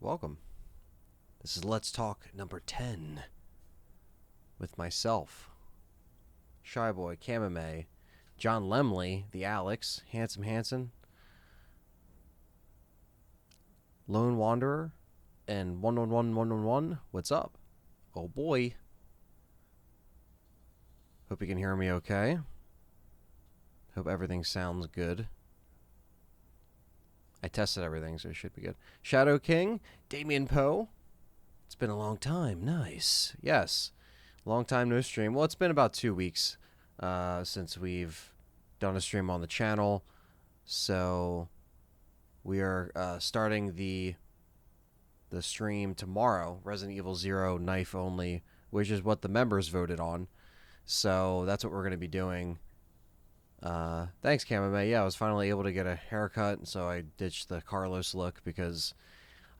welcome. This is Let's Talk number 10 with myself, Shy Boy, Kamame, John Lemley, the Alex, Handsome Hanson, Lone Wanderer, and 111111. What's up? Oh boy. Hope you can hear me okay. Hope everything sounds good. I tested everything, so it should be good. Shadow King, Damien Poe. It's been a long time. Nice. Yes. Long time no stream. Well, it's been about 2 weeks since we've done a stream on the channel. So we are starting the stream tomorrow. Resident Evil 0 knife only, which is what the members voted on. So that's what we're going to be doing. Thanks, Kamame. Yeah, I was finally able to get a haircut, so I ditched the Carlos look because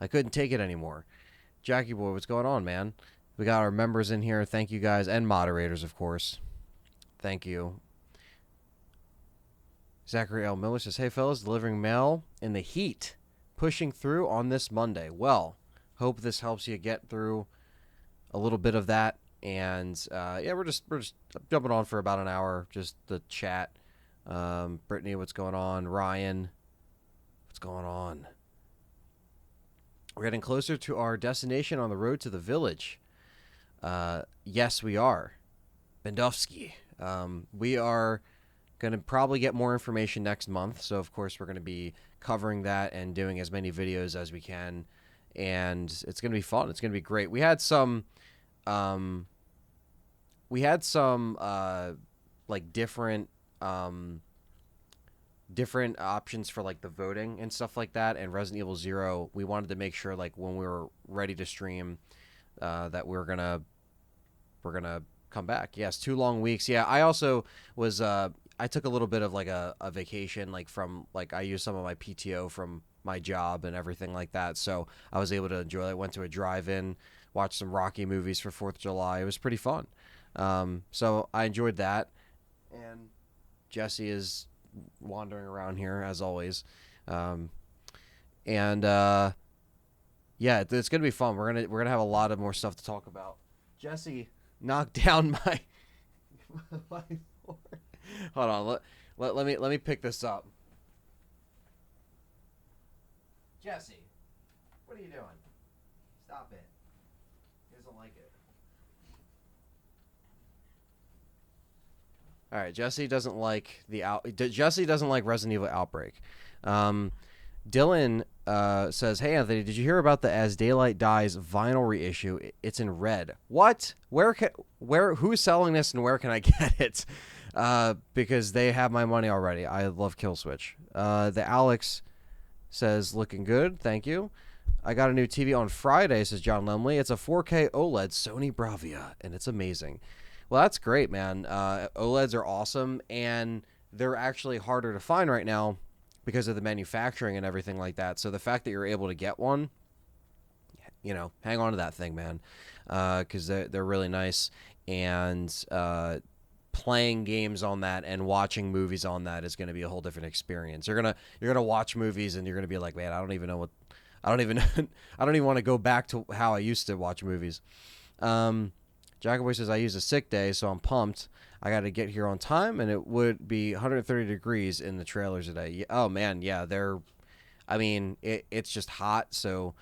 I couldn't take it anymore. Jackie Boy, what's going on, man? We got our members in here. Thank you guys, and moderators, of course. Thank you. Zachary L. Miller says, hey, fellas, delivering mail in the heat, pushing through on this Monday. Well, hope this helps you get through a little bit of that. And, yeah, we're just jumping on for about an hour, just the chat. Brittany, what's going on? Ryan, what's going on? We're getting closer to our destination on the road to the village. Yes, we are. Bendovsky. We are going to probably get more information next month. So, of course, we're going to be covering that and doing as many videos as we can. And it's going to be fun. It's going to be great. We had some like different options for like the voting and stuff like that. And Resident Evil 0, we wanted to make sure like when we were ready to stream that we're gonna come back. Yes, 2 long weeks. Yeah, I also was I took a little bit of like a vacation, like from like I used some of my PTO from my job and everything like that, so I was able to enjoy it. I went to a drive-in, watched some Rocky movies for 4th of July. It was pretty fun. So I enjoyed that. And Jesse is wandering around here as always. Yeah, it's gonna be fun. We're gonna have a lot of more stuff to talk about. Jesse knocked down my my floor. Hold on, let me pick this up. Jesse, what are you doing? Stop it. He doesn't like it. All right, Jesse doesn't like Jesse doesn't like Resident Evil Outbreak. Dylan says, "Hey Anthony, did you hear about the As Daylight Dies vinyl reissue? It's in red. What? Who's selling this and where can I get it? Because they have my money already. I love Killswitch." The Alex says, "Looking good, thank you. I got a new TV on Friday," says John Lemley. "It's a 4K OLED Sony Bravia, and it's amazing." Well, that's great, man. OLEDs are awesome, and they're actually harder to find right now because of the manufacturing and everything like that. So the fact that you're able to get one, hang on to that thing, man, because they're really nice. And playing games on that and watching movies on that is going to be a whole different experience. You're gonna watch movies and you're gonna be like, man, I don't even want to go back to how I used to watch movies. Jackaboy says, I used a sick day, so I'm pumped. I got to get here on time, and it would be 130 degrees in the trailers today. Oh, man, yeah, it's just hot, so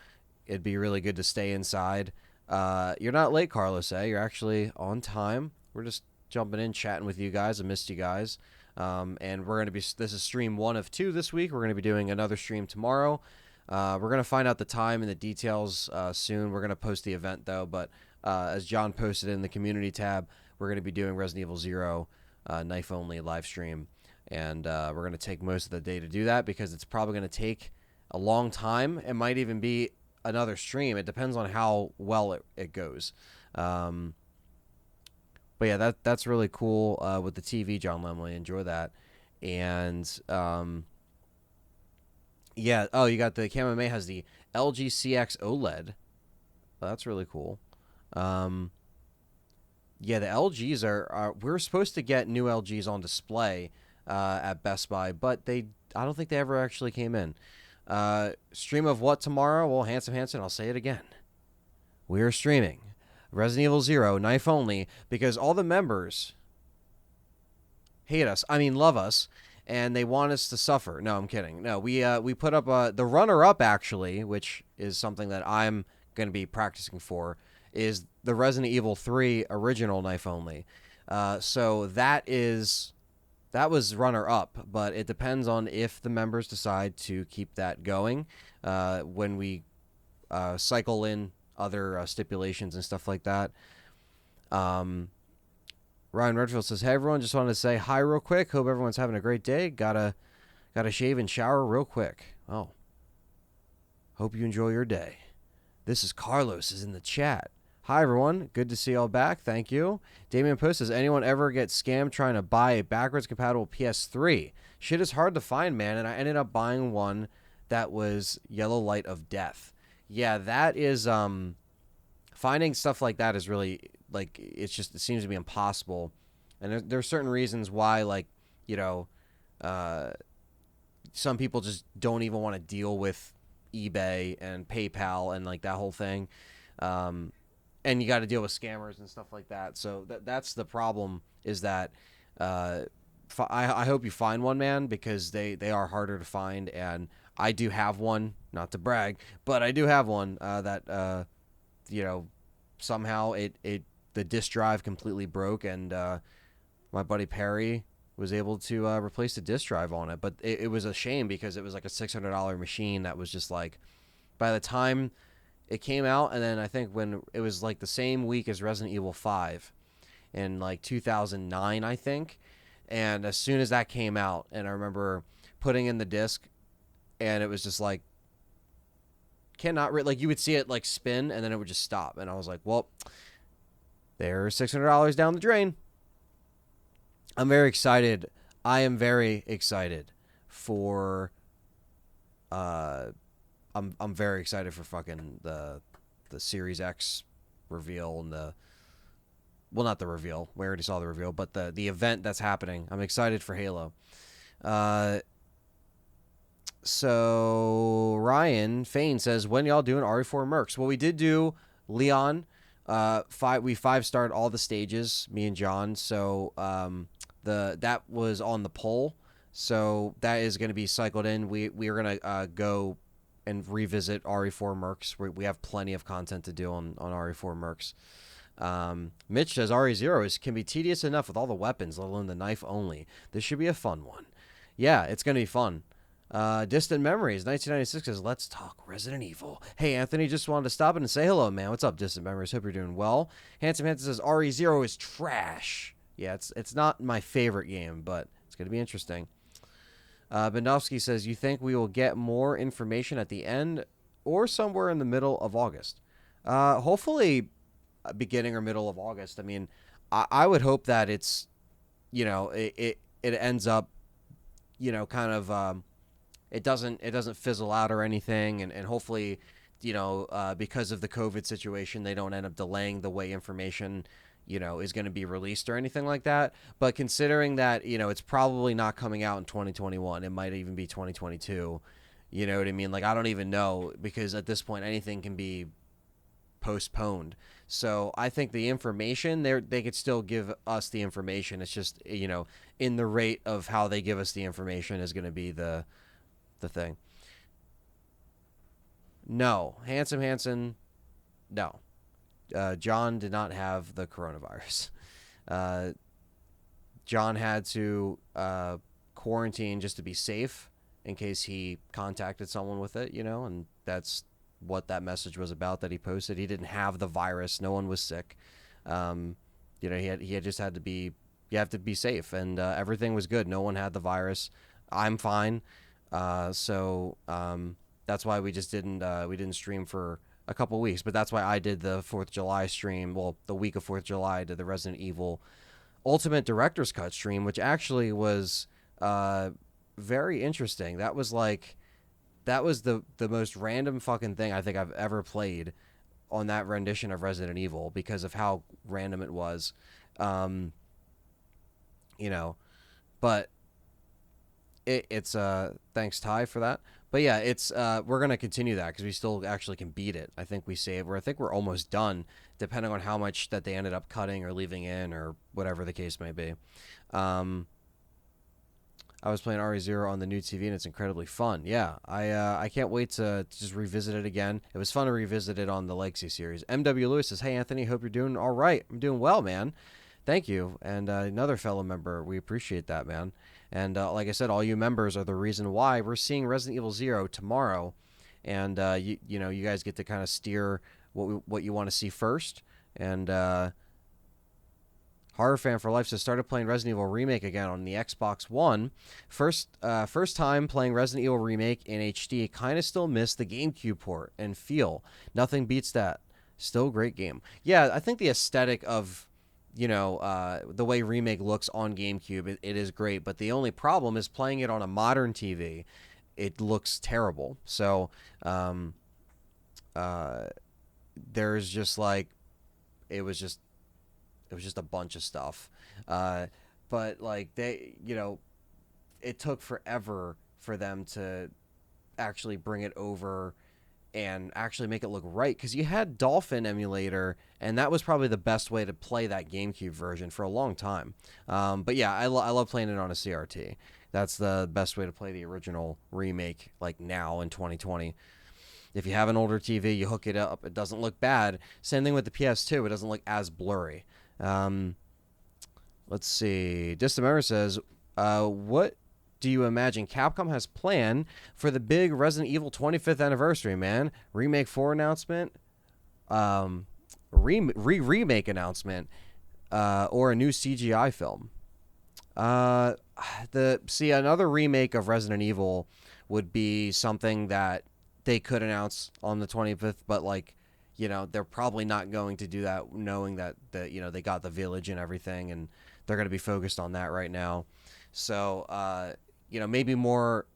it'd be really good to stay inside. You're not late, Carlos, eh? You're actually on time. We're just jumping in, chatting with you guys. I missed you guys. And this is stream 1 of 2 this week. We're going to be doing another stream tomorrow. We're going to find out the time and the details soon. We're going to post the event, though, but as John posted in the community tab, we're going to be doing Resident Evil 0 knife only live stream, and we're going to take most of the day to do that because it's probably going to take a long time. It might even be another stream. It depends on how well it goes. But yeah, that's really cool with the TV, John Lemley. Enjoy that. And yeah, you got the Kamame has the LG CX OLED. Well, that's really cool. Yeah, the LGs are we're supposed to get new LGs on display at Best Buy, but I don't think they ever actually came in. Stream of what tomorrow? Well, Handsome Hanson, I'll say it again. We are streaming Resident Evil 0, knife only, because all the members hate us. I mean, love us, and they want us to suffer. No, I'm kidding. No, we put up the runner-up, actually, which is something that I'm going to be practicing for, is the Resident Evil 3 original knife only. So that was runner-up, but it depends on if the members decide to keep that going when we cycle in other stipulations and stuff like that. Ryan Redfield says, "Hey everyone, just wanted to say hi real quick. Hope everyone's having a great day. Gotta shave and shower real quick. Oh, hope you enjoy your day." This is Carlos is in the chat. Hi everyone, good to see y'all back. Thank you. Damian Post says, "Anyone ever get scammed trying to buy a backwards compatible PS3? Shit is hard to find, man, and I ended up buying one that was Yellow Light of Death." Yeah, that is finding stuff like that is really like it seems to be impossible, and there's certain reasons why, like, you know, some people just don't even want to deal with eBay and PayPal and like that whole thing, and you got to deal with scammers and stuff like that. So that's the problem, is that I hope you find one, man, because they are harder to find, and I do have one, not to brag, but I do have one that somehow the disk drive completely broke, and my buddy Perry was able to replace the disk drive on it. But it was a shame, because it was like a $600 machine that was just like, by the time it came out, and then I think when it was like the same week as Resident Evil 5 in like 2009, I think. And as soon as that came out, and I remember putting in the disc, and it was just like, like you would see it like spin, and then it would just stop. And I was like, well, there's $600 down the drain. I'm very excited. I am very excited for I'm very excited for fucking the Series X reveal, and not the reveal. We already saw the reveal, but the event that's happening. I'm excited for Halo. So Ryan Fain says, "When y'all doing RE4 Mercs?" Well, we did do Leon. We 5-starred all the stages, me and John. So that was on the poll. So that is going to be cycled in. We are going to go and revisit RE4 Mercs. We have plenty of content to do on RE4 Mercs. Mitch says, "RE0 can be tedious enough with all the weapons, let alone the knife only. This should be a fun one." Yeah, it's going to be fun. Distant Memories 1996 says, "Let's talk Resident Evil." Hey Anthony, just wanted to stop in and say hello, man. What's up, Distant Memories? Hope you're doing well. Handsome Hanson says, "RE0 is trash." Yeah, it's not my favorite game, but it's going to be interesting. Bendowski says, "You think we will get more information at the end or somewhere in the middle of August?" Hopefully beginning or middle of August. I mean, I would hope that it's, it ends up, kind of, it doesn't fizzle out or anything, and hopefully, because of the COVID situation, they don't end up delaying the way information, is going to be released or anything like that. But considering that, it's probably not coming out in 2021, it might even be 2022. You know what I mean? Like, I don't even know, because at this point anything can be postponed. So I think the information they could still give us the information. It's just, in the rate of how they give us the information is going to be the thing. No, Handsome Hanson, no. John did not have the coronavirus. John had to quarantine just to be safe in case he contacted someone with it, and that's what that message was about that he posted. He didn't have the virus. No one was sick. He had just had to be, you have to be safe, and everything was good. No one had the virus. I'm fine. So that's why we just didn't stream for a couple weeks, but that's why I did the 4th of July stream. Well, the week of 4th of July, I did the Resident Evil Ultimate Director's Cut stream, which actually was very interesting. That was the most random fucking thing I think I've ever played on that rendition of Resident Evil, because of how random it was. But It's thanks Ty for that. But yeah, it's we're gonna continue that because we still actually can beat it. I think we saved. Or I think we're almost done, depending on how much that they ended up cutting or leaving in or whatever the case may be. Um, I was playing RE0 on the new TV and it's incredibly fun. Yeah, I can't wait to just revisit it again. It was fun to revisit it on the Legacy series. MW Lewis says, "Hey Anthony, hope you're doing all right. I'm doing well, man. Thank you." And another fellow member, we appreciate that, man. And like I said, all you members are the reason why we're seeing Resident Evil Zero tomorrow. And you know, you guys get to kind of steer what you want to see first. And Horror Fan for Life says, started playing Resident Evil Remake again on the Xbox One. First time playing Resident Evil Remake in HD. Kind of still miss the GameCube port and feel. Nothing beats that. Still a great game. Yeah, I think the aesthetic of, you know, the way Remake looks on GameCube, it is great. But the only problem is playing it on a modern TV. It looks terrible. So there's just like, it was just a bunch of stuff. But like they, you know, it took forever for them to actually bring it over and actually make it look right, because you had Dolphin emulator and that was probably the best way to play that GameCube version for a long time. But yeah, I love playing it on a CRT. That's the best way to play the original Remake, like now in 2020. If you have an older TV, you hook it up, it doesn't look bad. Same thing with the PS2, it doesn't look as blurry. Let's see. Distant Memory says, what do you imagine Capcom has planned for the big Resident Evil 25th anniversary, man? Remake 4 announcement, remake announcement, or a new CGI film? Another remake of Resident Evil would be something that they could announce on the 25th, but like, you know, they're probably not going to do that, knowing that you know, they got the village and everything, and they're going to be focused on that right now. So, you know, maybe more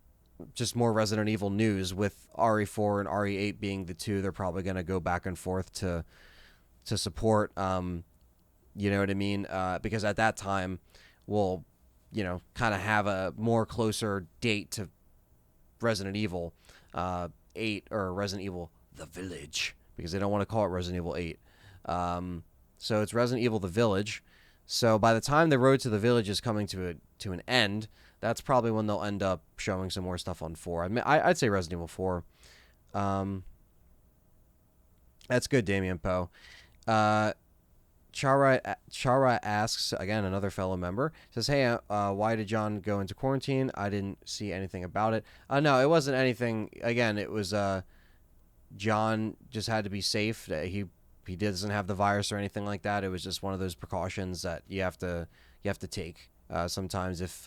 Resident Evil news, with RE4 and RE8 being the two they're probably going to go back and forth to support. You know what I mean? Because at that time, we'll, you know, kind of have a more closer date to Resident Evil 8 or Resident Evil The Village, because they don't want to call it Resident Evil 8. So it's Resident Evil The Village. So by the time the Road to the Village is coming to an end, that's probably when they'll end up showing some more stuff on 4. I'd say Resident Evil 4. That's good, Damien Poe. Chara asks, again, another fellow member, says, hey, why did John go into quarantine? I didn't see anything about it. No, it wasn't anything. Again, it was John just had to be safe. He doesn't have the virus or anything like that. It was just one of those precautions that you have to take. Sometimes if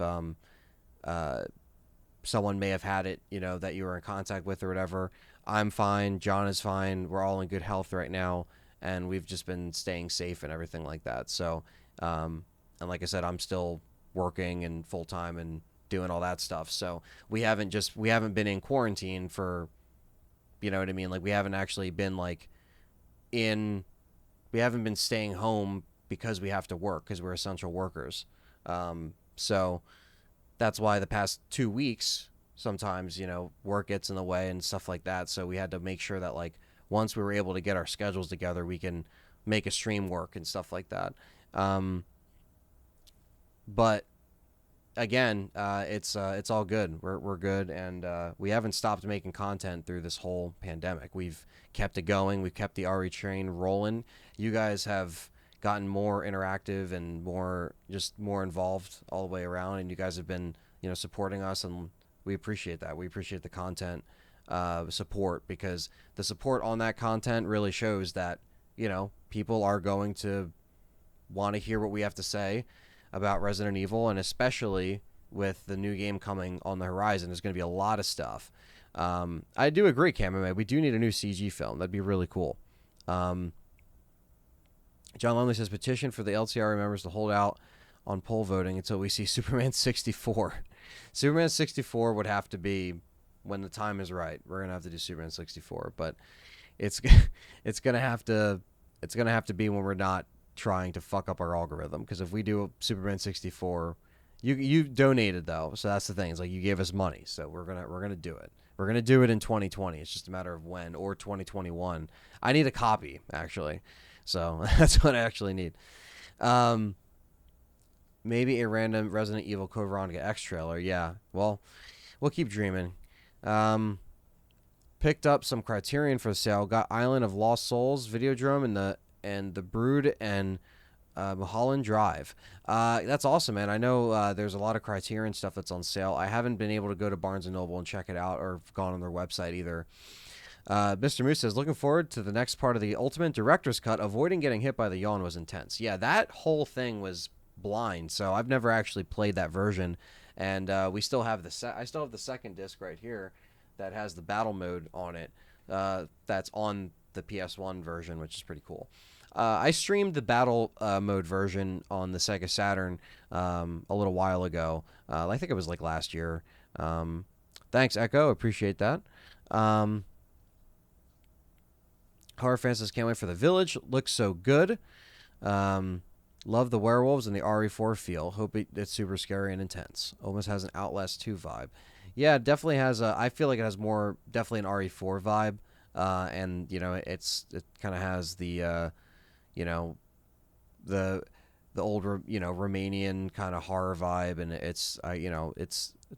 someone may have had it, you know, that you were in contact with or whatever. I'm fine. John is fine. We're all in good health right now, and we've just been staying safe and everything like that. So, and like I said, I'm still working and full time and doing all that stuff. So we haven't been in quarantine for, you know what I mean? Like, we haven't actually been we haven't been staying home because we have to work, because we're essential workers. So that's why the past 2 weeks, sometimes, you know, work gets in the way and stuff like that. So we had to make sure that, like, once we were able to get our schedules together, we can make a stream work and stuff like that. But again, it's all good. We're good, and we haven't stopped making content through this whole pandemic. We've kept it going. We've kept the RE train rolling. You guys have gotten more interactive and more involved all the way around, and you guys have been, you know, supporting us, and we appreciate that. We appreciate the content support, because the support on that content really shows that, you know, people are going to want to hear what we have to say about Resident Evil, and especially with the new game coming on the horizon, there's going to be a lot of stuff. I do agree, Cameraman. We do need a new CG film. That'd be really cool. John Lumley says, petition for the LTRE members to hold out on poll voting until we see Superman 64. Superman 64 would have to be when the time is right. We're going to have to do Superman 64, but it's going to have to be when we're not trying to fuck up our algorithm, because if we do Superman 64, You donated though, so that's the thing. It's like you gave us money, so we're gonna do it. We're gonna do it in 2020. It's just a matter of when, or 2021. I need a copy actually, so that's what I actually need. Um, Maybe a random Resident Evil Code Veronica X trailer. Yeah, well, we'll keep dreaming. Um, Picked up some Criterion for sale. Got Island of Lost Souls, Videodrome, and the Brood and Mulholland Drive. That's awesome, man. I know there's a lot of Criterion stuff that's on sale. I haven't been able to go to Barnes and Noble and check it out, or gone on their website either. Mr. Moose says, looking forward to the next part of the Ultimate Director's Cut. Avoiding getting hit by the yawn was intense. Yeah, that whole thing was blind, so I've never actually played that version. And we still have I still have the second disc right here that has the battle mode on it. That's on the PS1 version, which is pretty cool. I streamed the battle mode version on the Sega Saturn a little while ago. I think it was like last year. Thanks, Echo. Appreciate that. Horror Fan says, can't wait for the Village. Looks so good. Love the werewolves and the RE4 feel. Hope it's super scary and intense. Almost has an Outlast 2 vibe. Yeah, it definitely has I feel like it has more, definitely an RE4 vibe. And, it kind of has the, the old, Romanian kind of horror vibe. And it's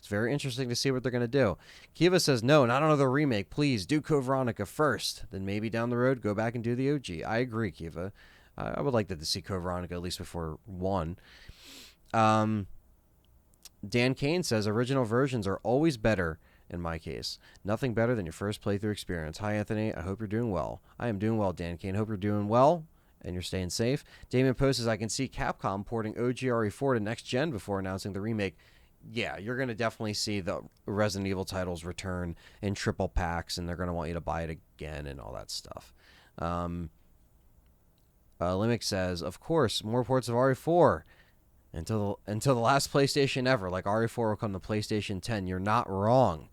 very interesting to see what they're going to do. Kiva says, no, not another remake. Please do Code Veronica first. Then maybe down the road, go back and do the OG. I agree, Kiva. I would like to see Code Veronica at least before 1. Dan Kane says, original versions are always better in my case. Nothing better than your first playthrough experience. Hi, Anthony. I hope you're doing well. I am doing well, Dan Kane. Hope you're doing well and you're staying safe. Damien Post says, I can see Capcom porting OG RE4 to next gen before announcing the remake. Yeah, you're going to definitely see the Resident Evil titles return in triple packs, and they're going to want you to buy it again and all that stuff. Limix says, of course, more ports of RE4 until the last PlayStation ever. Like RE4 will come to PlayStation 10. You're not wrong.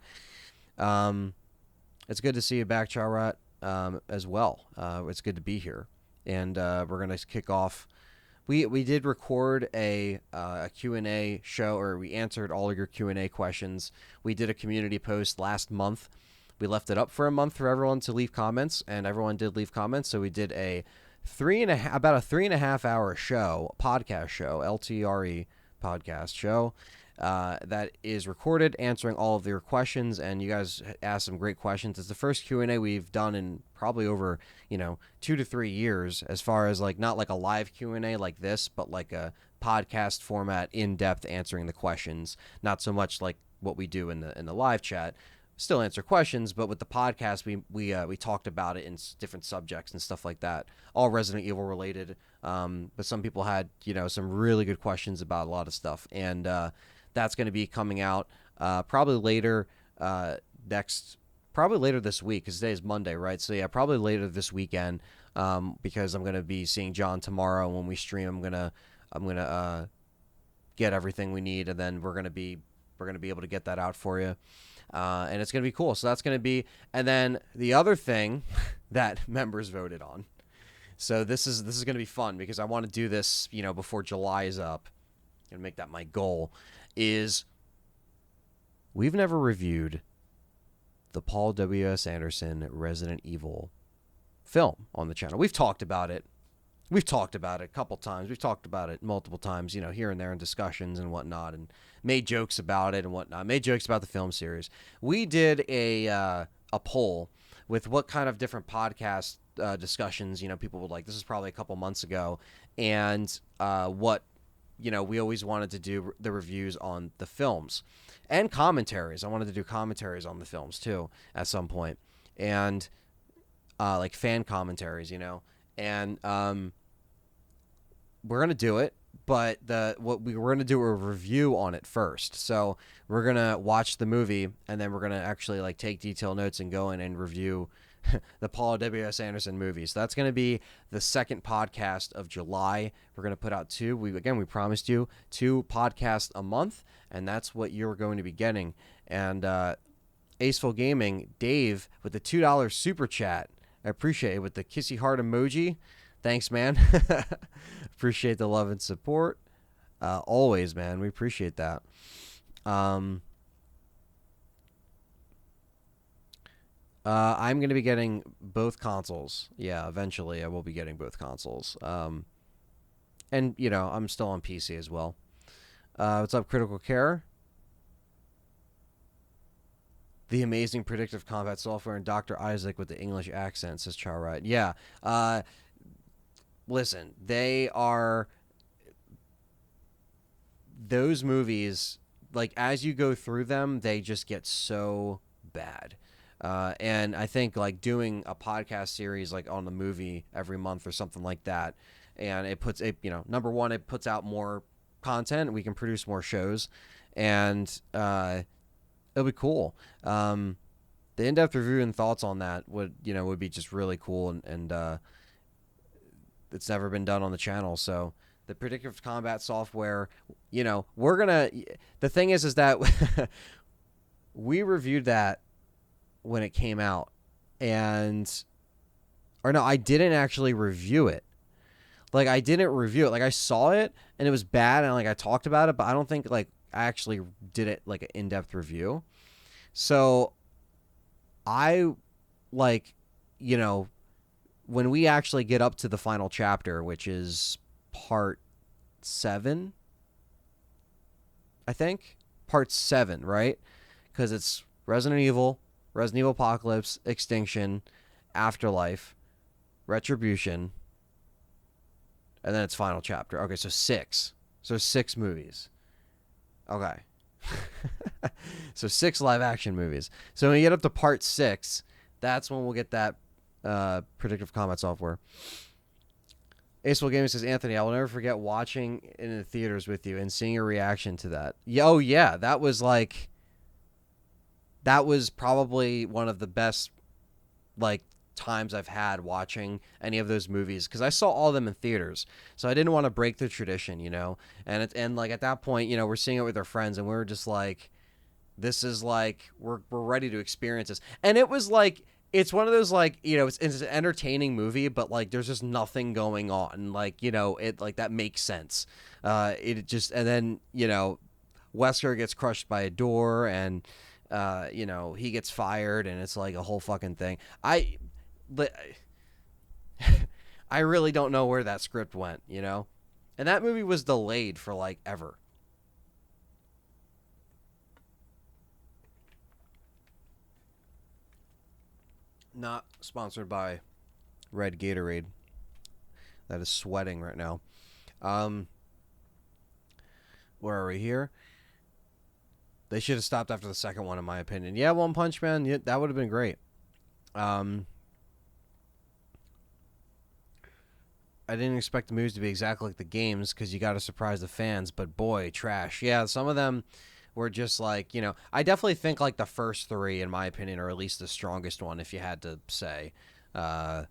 It's good to see you back, Charat, as well. It's good to be here. And we're going to kick off. We did record a Q&A show, or we answered all of your Q&A questions. We did a community post last month. We left it up for a month for everyone to leave comments, and everyone did leave comments. So we did about a 3.5 hour show, podcast show, LTRE podcast show, that is recorded, answering all of your questions. And you guys asked some great questions. It's the first Q&A we've done in probably over 2 to 3 years, as far as like not like a live Q&A like this, but like a podcast format, in depth, answering the questions. Not so much like what we do in the live chat. Still answer questions, but with the podcast, we talked about it in different subjects and stuff like that, all Resident Evil related. But some people had some really good questions about a lot of stuff, and that's going to be coming out probably later this week, because today is Monday, right? So yeah, probably later this weekend, because I'm going to be seeing John tomorrow. When we stream, I'm gonna get everything we need, and then we're gonna be able to get that out for you. And it's going to be cool. So that's going to be, and then the other thing that members voted on. So this is going to be fun, because I want to do this, before July is up, and make that my goal. Is we've never reviewed the Paul W.S. Anderson Resident Evil film on the channel. We've talked about it. We've talked about it a couple times. We've talked about it multiple times, here and there in discussions and whatnot, and made jokes about it and whatnot. Made jokes about the film series. We did a poll with what kind of different podcast discussions, people would like. This is probably a couple months ago, and what we always wanted to do the reviews on the films and commentaries. I wanted to do commentaries on the films too at some point, and like fan commentaries, and we're gonna do it, but we're gonna do a review on it first. So we're gonna watch the movie, and then we're gonna actually like take detailed notes and go in and review the Paul W.S. Anderson movie. So that's gonna be the second podcast of July. We're gonna put out 2. We promised you 2 podcasts a month, and that's what you're going to be getting. And Aceful Gaming, Dave with the $2 super chat. I appreciate it, with the kissy heart emoji. Thanks, man. Appreciate the love and support. Always, man. We appreciate that. Um, I'm going to be getting both consoles. Yeah, eventually I will be getting both consoles. And, I'm still on PC as well. What's up, Critical Care? The amazing predictive combat software and Dr. Isaac with the English accent, says Charrite. Yeah. Uh, Listen, they are those movies, like as you go through them, they just get so bad. And I think like doing a podcast series like on the movie every month or something like that, and it puts it, number one, it puts out more content. We can produce more shows, and it'll be cool. The in-depth review and thoughts on that would be just really cool, and it's never been done on the channel. So the predictive combat software, we're gonna. The thing is that we reviewed that when it came out, or no, I didn't actually review it. Like I didn't review it. Like I saw it and it was bad, and like I talked about it, but I don't think like I actually did it like an in-depth review. So I like, when we actually get up to the final chapter, which is part 7, I think. Part 7, right? Because it's Resident Evil Apocalypse, Extinction, Afterlife, Retribution, and then it's final chapter. Okay, so 6. So 6 movies. Okay. So 6 live action movies. So when you get up to part 6, that's when we'll get that predictive combat software. Acewell Gaming says, Anthony, I will never forget watching in the theaters with you and seeing your reaction to that. Oh yeah, that was probably one of the best like times I've had watching any of those movies, because I saw all of them in theaters, so I didn't want to break the tradition, and like at that point, we're seeing it with our friends, and we were just like, this is like we're ready to experience this, and it was like it's one of those like it's an entertaining movie, but like there's just nothing going on, like it like that makes sense. It just, and then Wesker gets crushed by a door, and he gets fired, and it's like a whole fucking thing. I really don't know where that script went, and that movie was delayed for like ever. Not sponsored by Red Gatorade. That is sweating right now. Where are we here? They should have stopped after the second one, in my opinion. Yeah, One Punch Man, yeah, that would have been great. I didn't expect the movies to be exactly like the games, because you got to surprise the fans, but boy, trash. Yeah, some of them were just like, I definitely think like the first 3, in my opinion, are at least the strongest one, if you had to say. But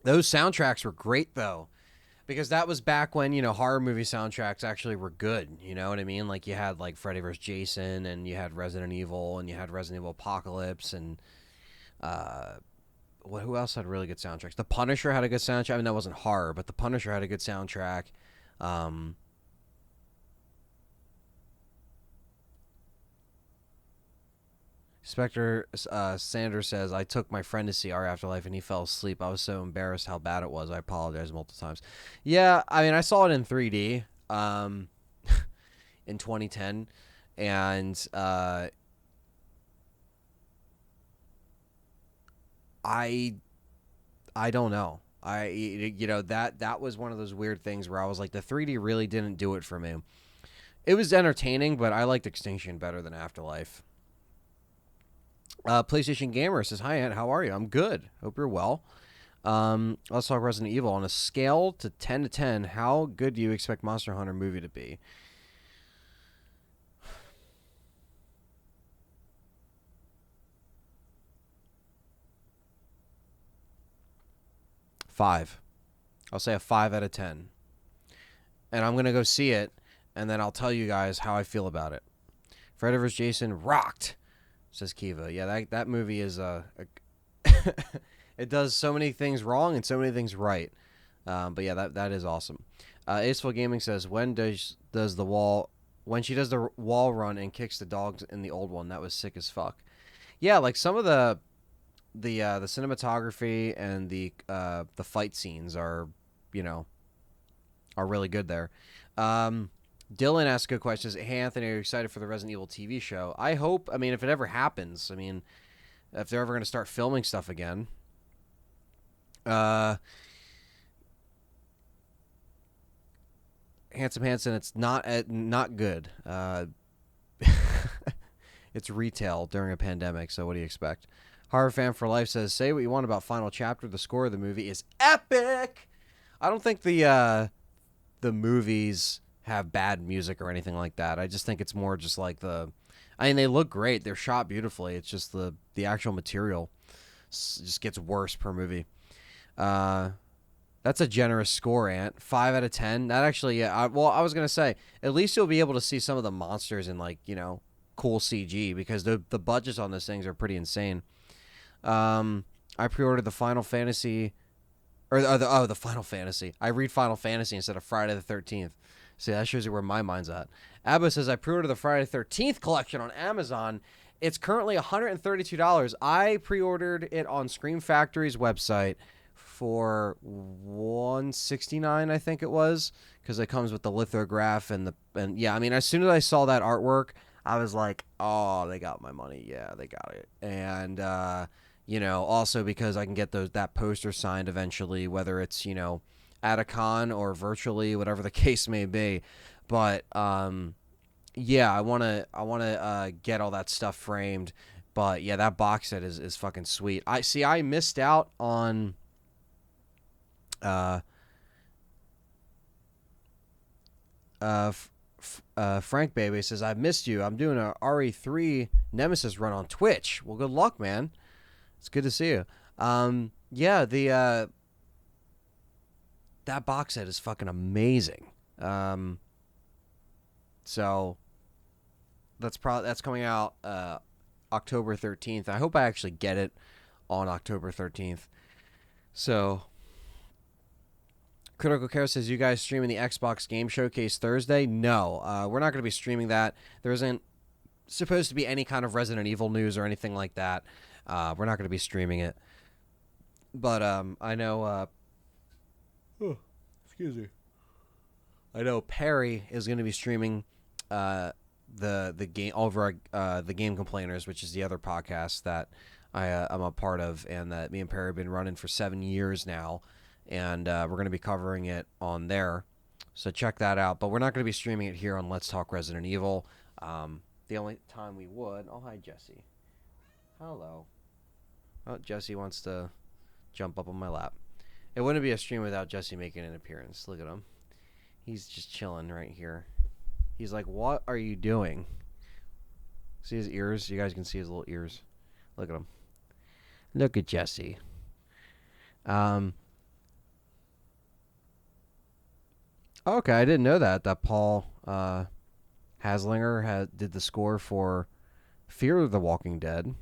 those soundtracks were great, though, because that was back when, horror movie soundtracks actually were good. You know what I mean? Like you had like Freddy vs. Jason, and you had Resident Evil, and you had Resident Evil Apocalypse, and who else had really good soundtracks? The Punisher had a good soundtrack. I mean, that wasn't horror, but The Punisher had a good soundtrack. Spectre Sanders says, I took my friend to see our Afterlife, and he fell asleep. I was so embarrassed how bad it was. I apologize multiple times. Yeah, I mean, I saw it in 3D in 2010, and I don't know. That was one of those weird things where I was like, the 3D really didn't do it for me. It was entertaining, but I liked Extinction better than Afterlife. PlayStation Gamer says, hi, Ant, how are you? I'm good. Hope you're well. Let's talk Resident Evil. On a scale to 10 to 10, how good do you expect Monster Hunter movie to be? Five. I'll say a 5 out of 10. And I'm going to go see it, and then I'll tell you guys how I feel about it. Freddy vs. Jason rocked, says Kiva. Yeah, that movie is It does so many things wrong and so many things right. But yeah, that is awesome. Aceful Gaming says, when she does the wall run and kicks the dogs in the old one, that was sick as fuck. Yeah, like some of the cinematography and the fight scenes are, you know, are really good there. Um, Dylan asked a good question. Hey Anthony, are you excited for the Resident Evil TV show? I hope. I mean, if it ever happens, I mean, if they're ever going to start filming stuff again. Uh, Handsome Hanson, it's not good. It's retail during a pandemic, so what do you expect? Horror Fan for Life says, say what you want about Final Chapter. The score of the movie is epic. I don't think the movies have bad music or anything like that. I just think it's more just like I mean, they look great. They're shot beautifully. It's just the actual material just gets worse per movie. That's a generous score, Ant. 5 out of 10. That actually, yeah. I was gonna say, at least you'll be able to see some of the monsters in like cool CG because the budgets on those things are pretty insane. I pre-ordered the Final Fantasy, or the Final Fantasy. I read Final Fantasy instead of Friday the 13th. See, that shows you where my mind's at. Abba says I pre-ordered the Friday the 13th collection on Amazon. It's currently $132. I pre-ordered it on Scream Factory's website for $169, I think it was, because it comes with the lithograph and yeah. I mean, as soon as I saw that artwork, I was like, oh, they got my money. Yeah, they got it. And also because I can get that poster signed eventually, whether it's at a con or virtually, whatever the case may be. But yeah, I wanna get all that stuff framed. But yeah, that box set is fucking sweet. I missed out on Frank Baby says, I've missed you. I'm doing a RE3 Nemesis run on Twitch. Well, good luck, man. It's good to see you. Yeah, that box set is fucking amazing. So that's coming out October 13th. I hope I actually get it on October 13th. So Critical Care says, you guys streaming the Xbox Game Showcase Thursday? No, we're not going to be streaming that. There isn't supposed to be any kind of Resident Evil news or anything like that. We're not going to be streaming it. But I know... excuse me. I know Perry is going to be streaming the game over the Game Complainers, which is the other podcast that I'm a part of, and that me and Perry have been running for 7 years now. And we're going to be covering it on there. So check that out. But we're not going to be streaming it here on Let's Talk Resident Evil. The only time we would... Oh, hi, Jesse. Hello. Oh, Jesse wants to jump up on my lap. It wouldn't be a stream without Jesse making an appearance. Look at him. He's just chilling right here. He's like, what are you doing? See his ears? You guys can see his little ears. Look at him. Look at Jesse. Okay, I didn't know that Paul Haslinger did the score for Fear of the Walking Dead.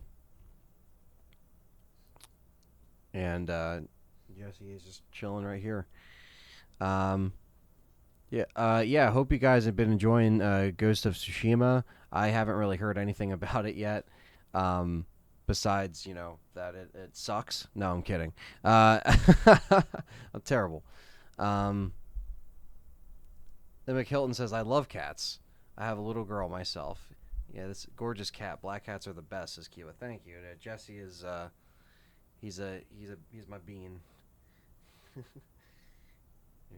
And Jesse is just chilling right here. Yeah, hope you guys have been enjoying Ghost of Tsushima. I haven't really heard anything about it yet. Besides, that it sucks. No, I'm kidding. I'm terrible. Then McHilton says, I love cats. I have a little girl myself. Yeah, this gorgeous cat. Black cats are the best, says Kiwa. Thank you. Jesse is he's my bean. And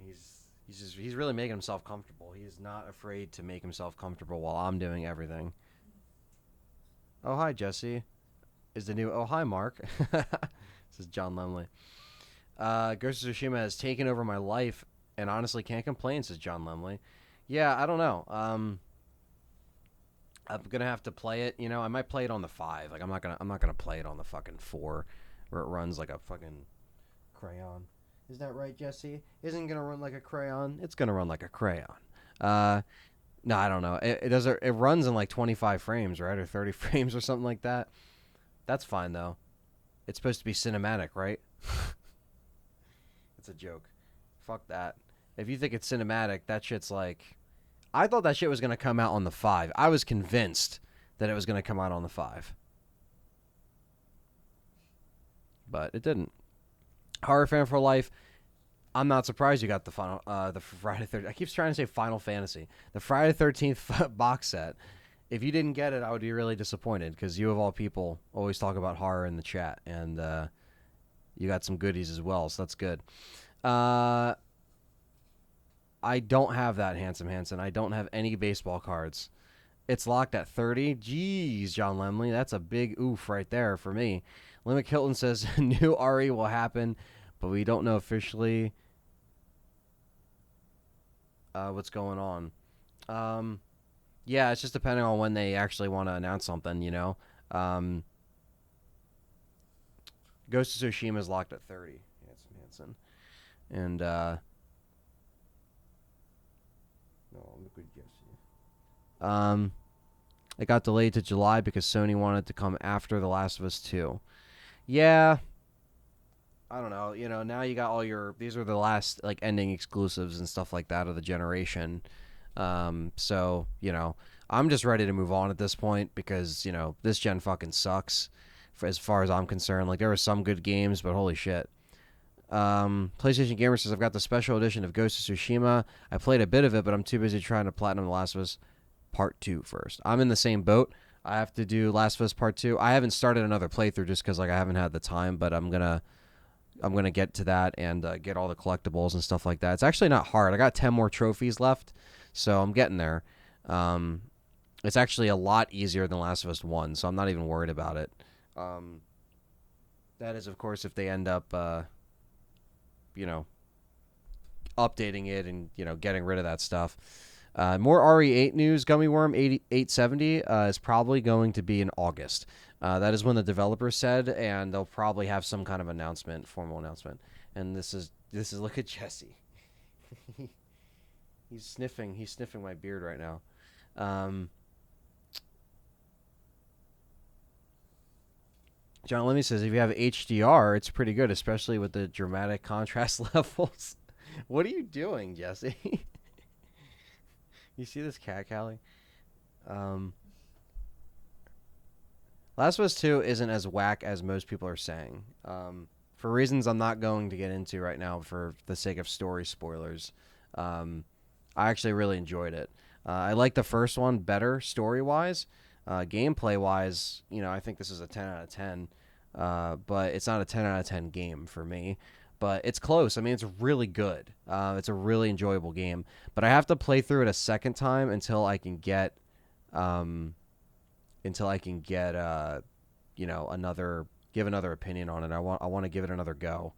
he's really making himself comfortable. He is not afraid to make himself comfortable while I'm doing everything. Oh, hi, Jesse. Oh, hi, Mark. This is John Lemley. Ghost of Tsushima has taken over my life and honestly can't complain, says John Lemley. Yeah, I don't know. I'm gonna have to play it. I might play it on the 5. Like I'm not gonna play it on the fucking 4, where it runs like a fucking crayon. Is that right, Jesse? Isn't gonna run like a crayon? It's gonna run like a crayon. No, I don't know. It runs in like 25 frames, right, or 30 frames or something like that. That's fine though. It's supposed to be cinematic, right? It's a joke. Fuck that. If you think it's cinematic, that shit's like. I thought that shit was gonna come out on the 5. I was convinced that it was gonna come out on the 5, but it didn't. Horror fan for life. I'm not surprised you got the Friday 13th. I keep trying to say Final Fantasy, the Friday 13th box set. If you didn't get it, I would be really disappointed because you of all people always talk about horror in the chat, and you got some goodies as well, so that's good. I don't have that, Handsome Hanson. I don't have any baseball cards. It's locked at 30. Jeez, John Lemley, that's a big oof right there for me. Limit Hilton says new RE will happen, but we don't know officially what's going on. Yeah, it's just depending on when they actually want to announce something, you know. Ghost of Tsushima is locked at 30. Handsome Hanson. And, no, I'm a good guess. It got delayed to July because Sony wanted to come after The Last of Us 2. Yeah, I don't know. You know, now you got all your. These are the last like ending exclusives and stuff like that of the generation. So you know, I'm just ready to move on at this point because you know this gen fucking sucks. For, as far as I'm concerned, like there were some good games, but holy shit. PlayStation Gamer says I've got the special edition of Ghost of Tsushima. I played a bit of it, but I'm too busy trying to platinum The Last of Us Part 2 first. I'm in the same boat. I have to do Last of Us Part 2. I haven't started another playthrough just because like I haven't had the time, but I'm gonna get to that and get all the collectibles and stuff like that. It's actually not hard. I got 10 more trophies left, so I'm getting there. It's actually a lot easier than Last of Us 1, so I'm not even worried about it. That is, of course, if they end up, you know, updating it and, you know, getting rid of that stuff. More RE8 news. Gummy Worm 870 is probably going to be in August. That is when the developer said, and they'll probably have some kind of announcement, formal announcement. And this is look at Jesse. He's sniffing my beard right now. John Lemmy says if you have HDR, it's pretty good, especially with the dramatic contrast levels. What are you doing, Jesse? You see this cat, Callie? Last of Us 2 isn't as whack as most people are saying. For reasons I'm not going to get into right now for the sake of story spoilers. I actually really enjoyed it. I like the first one better story-wise. Gameplay-wise, you know, I think this is a 10 out of 10. But it's not a 10 out of 10 game for me. But it's close. I mean, it's really good. It's a really enjoyable game. But I have to play through it a second time until I can get, you know, give another opinion on it. I want to give it another go.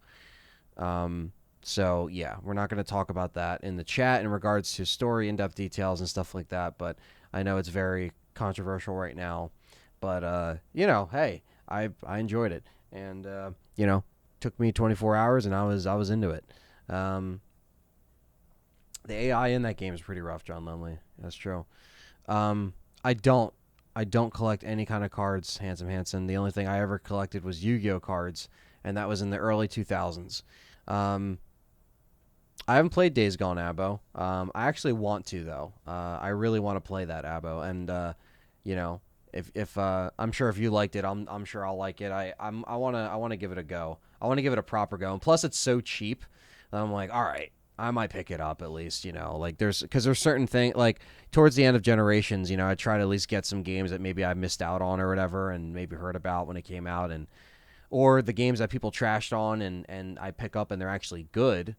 So yeah, we're not going to talk about that in the chat in regards to story, in-depth details and stuff like that. But I know it's very controversial right now. But you know, hey, I enjoyed it, and you know. Took me 24 hours and I was into it. The AI in that game is pretty rough, John Lumley. That's true. I don't collect any kind of cards, Handsome Hanson. The only thing I ever collected was Yu-Gi-Oh cards, and that was in the early 2000s. I haven't played Days Gone, Abo. I actually want to though. I really want to play that, Abo, and you know. If I'm sure if you liked it, I'm sure I'll like it. I wanna give it a go. I want to give it a proper go. And plus, it's so cheap that I'm like, all right, I might pick it up at least. You know, like there's certain things like towards the end of Generations, you know, I try to at least get some games that maybe I missed out on or whatever, and maybe heard about when it came out, and or the games that people trashed on, and I pick up and they're actually good,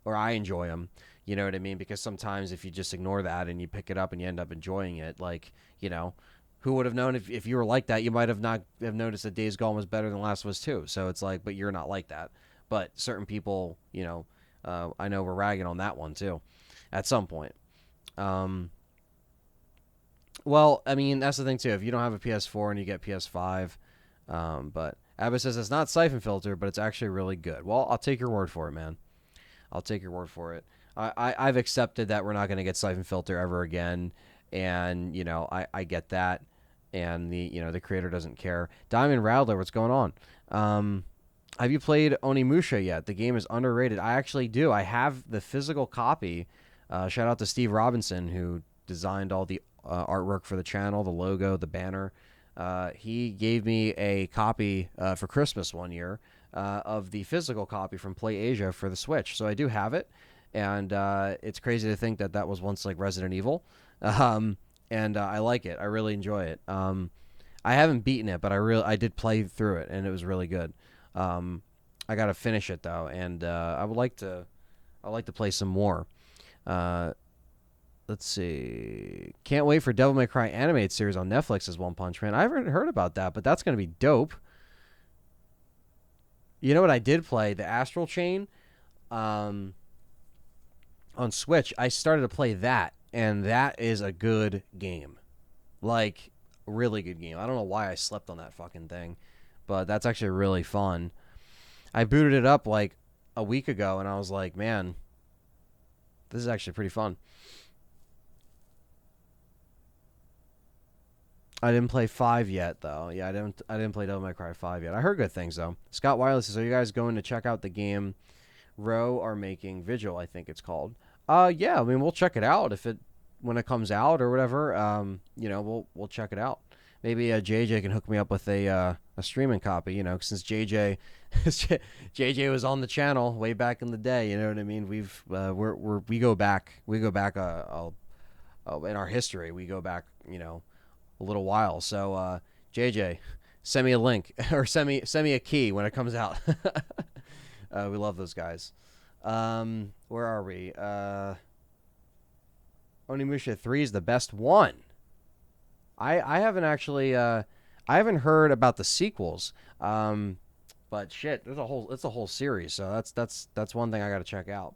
or I enjoy them. You know what I mean? Because sometimes if you just ignore that and you pick it up and you end up enjoying it, like you know. Who would have known if you were like that? You might have not have noticed that Days Gone was better than Last of Us 2. So it's like, but you're not like that. But certain people, you know, I know we're ragging on that one too, at some point. Well, I mean that's the thing too. If you don't have a PS4 and you get PS5, but Abba says it's not Siphon Filter, but it's actually really good. Well, I'll take your word for it, man. I'll take your word for it. I've accepted that we're not going to get Siphon Filter ever again, and you know I get that. And the creator doesn't care. Diamond Rattler, what's going on? Have you played Onimusha yet? The game is underrated. I actually do. I have the physical copy. Shout out to Steve Robinson, who designed all the artwork for the channel, the logo, the banner. He gave me a copy for Christmas one year of the physical copy from Play Asia for the Switch. So I do have it, and it's crazy to think that that was once like Resident Evil. And I like it. I really enjoy it. I haven't beaten it, but I did play through it, and it was really good. I gotta finish it though, and I'd like to play some more. Let's see. Can't wait for Devil May Cry animated series on Netflix as One Punch Man. I haven't heard about that, but that's gonna be dope. You know what I did play? The Astral Chain, on Switch. I started to play that, and that is a good game. Like, really good game. I don't know why I slept on that fucking thing, but that's actually really fun. I booted it up like a week ago, and I was like, man, this is actually pretty fun. I didn't play 5 yet, though. Yeah, I didn't play Devil May Cry 5 yet. I heard good things, though. Scott Wiley says, are you guys going to check out the game Row are making? Vigil, I think it's called. Yeah, I mean, we'll check it out when it comes out or whatever. We'll check it out. Maybe JJ can hook me up with a streaming copy, since JJ was on the channel way back in the day, you know what I mean? We go back in our history, we go back, a little while. So JJ, send me a link or send me a key when it comes out. We love those guys. Where are we? Onimusha 3 is the best one. I haven't actually I haven't heard about the sequels. But shit, it's a whole series, so that's one thing I got to check out.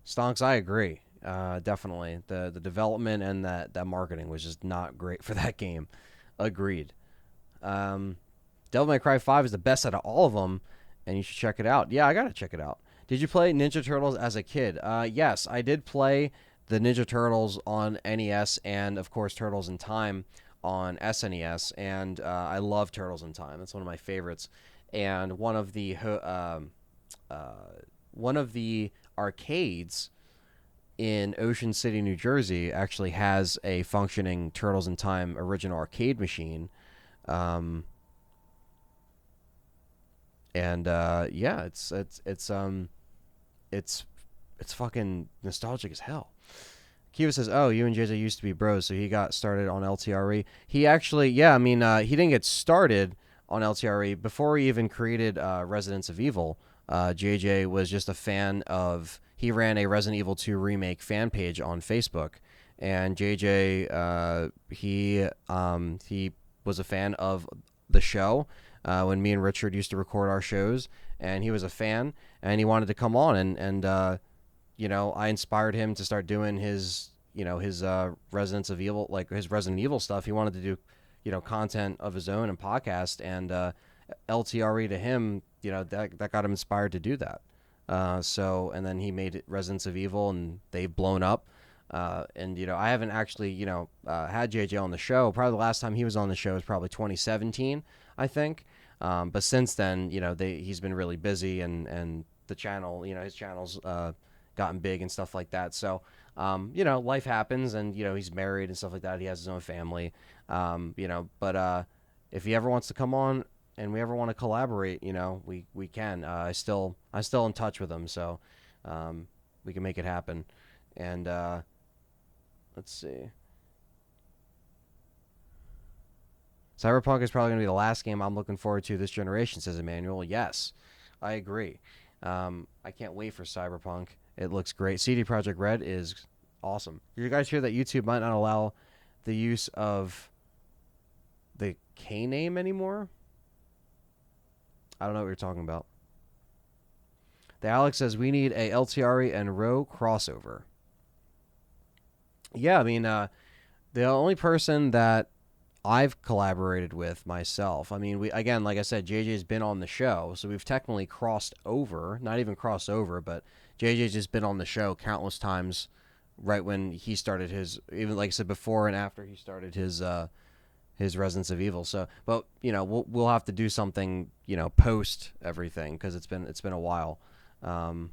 Stonks, I agree. Definitely. The development and that marketing was just not great for that game. Agreed. Devil May Cry 5 is the best out of all of them, and you should check it out. Yeah, I got to check it out. Did you play Ninja Turtles as a kid? Yes, I did play the Ninja Turtles on NES and, of course, Turtles in Time on SNES, and I love Turtles in Time. It's one of my favorites. And one of the arcades in Ocean City, New Jersey, actually has a functioning Turtles in Time original arcade machine. Yeah, it's fucking nostalgic as hell. Kiva says, "Oh, you and JJ used to be bros, so he got started on LTRE." He actually, yeah, I mean, he didn't get started on LTRE before he even created Residents of Evil. JJ was just a fan of. He ran a Resident Evil 2 remake fan page on Facebook, and JJ, he was a fan of the show when me and Richard used to record our shows, and he was a fan, and he wanted to come on, and I inspired him to start doing his Residents of Evil, like his Resident Evil stuff. He wanted to do, content of his own and podcast, and LTRE to him, that got him inspired to do that. And then he made Residents of Evil, and they've blown up. I haven't actually, had JJ on the show. Probably the last time he was on the show was probably 2017, I think. But since then, he's been really busy, and the channel, his channel's gotten big and stuff like that. So, life happens, and, he's married and stuff like that. He has his own family, but if he ever wants to come on and we ever want to collaborate, we can. I still in touch with him, so we can make it happen. And let's see. Cyberpunk is probably going to be the last game I'm looking forward to this generation, says Emmanuel. Yes, I agree. I can't wait for Cyberpunk. It looks great. CD Projekt Red is awesome. Did you guys hear that YouTube might not allow the use of the K name anymore? I don't know what you're talking about. The Alex says we need a LTRE and Row crossover. Yeah, I mean, the only person that I've collaborated with myself, I mean, like I said, JJ's been on the show, so we've technically crossed over. Not even crossed over, but JJ's just been on the show countless times. Right when he started his, even like I said, before and after he started his his Residence of Evil. So, but we'll have to do something post everything because it's been a while. Um,